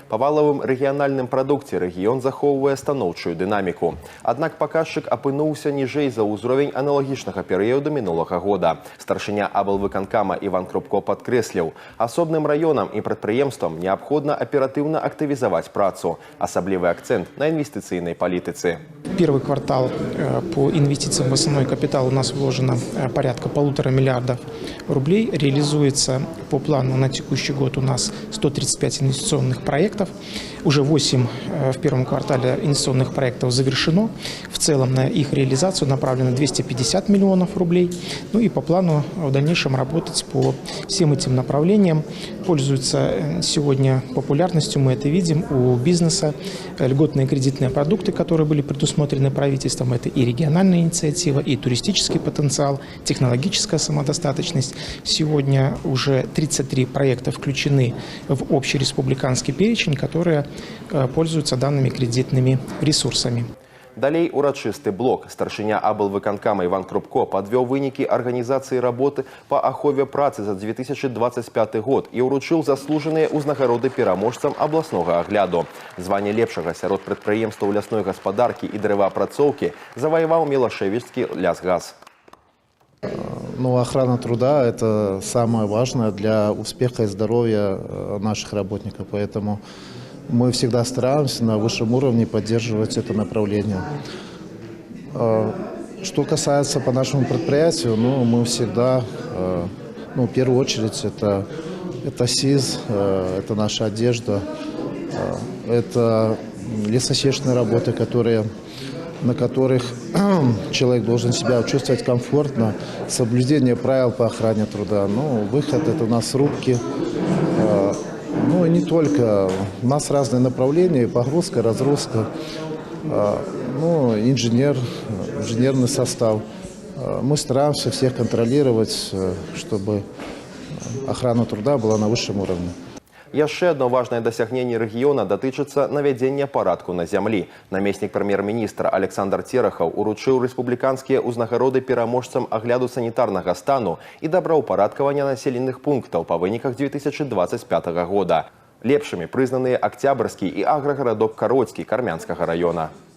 Па валавым рэгіянальным прадукце рэгіён захоўвае станоўчую дынаміку. Аднак паказчык апынуўся ніжэй за ўзровень аналагічнага перыяду мінулага года. Старшыня аблвыканкама Іван Крупко падкрэсліў, асобным раёнам і прадпрыемствам неабходна аператыўна актывізаваць працу. Асаблівы акцент на інвестыцыйнай палітыцы. Первый квартал по инвестициям в основной капитал у нас вложено порядка 1,5 миллиарда рублей. Реализуется по плану на текущий год у нас 135 инвестиционных проектов. Уже 8 в первом квартале инвестиционных проектов завершено. В целом на их реализацию направлено 250 миллионов рублей. Ну и по плану в дальнейшем работать по всем этим направлениям. Пользуются сегодня популярностью, мы это видим, у бизнеса льготные кредитные продукты, которые были предусмотрены правительством. Это и региональная инициатива, и туристический потенциал, технологическая самодостаточность. Сегодня уже 33 проекта включены в общий республиканский перечень, которые пользуются данными кредитными ресурсами. Далей урачысты блок. Старшыня аблвыканкама Іван Крупко падвёў вынікі арганізацыі работы па ахове працы за 2025 год і ўручыў заслужаныя ўзнагароды пераможцам абласнога агляду. Званне лепшага сярод прадпрыемстваў лясной гаспадаркі і дрэваапрацоўкі заваяваў Мелашевіцкі лясгаз. Охрана труда – это самое важное для успеха и здоровья наших работников, поэтому мы всегда стараемся на высшем уровне поддерживать это направление. Что касается по нашему предприятию, мы всегда, в первую очередь, это СИЗ, это наша одежда, это лесосечные работы, на которых человек должен себя чувствовать комфортно, соблюдение правил по охране труда. Выход – это у нас рубки. И не только. У нас разные направления, погрузка, разгрузка, инженерный состав. Мы стараемся всех контролировать, чтобы охрана труда была на высшем уровне. Яшчэ одно важное дасягненне рэгіёна датычыцца навядзення парадку на зямлі. Намеснік прэм'ер-міністра Александр Терахаў уручыў рэспубліканскія ўзнагароды пераможцам агляду санітарнага стану і добраўпарадкавання населеных пунктаў па выніках 2025 года. Лепшымі прызнаныя Октябрьскі і аграгарадок Кароцкі Кармянскага раёна.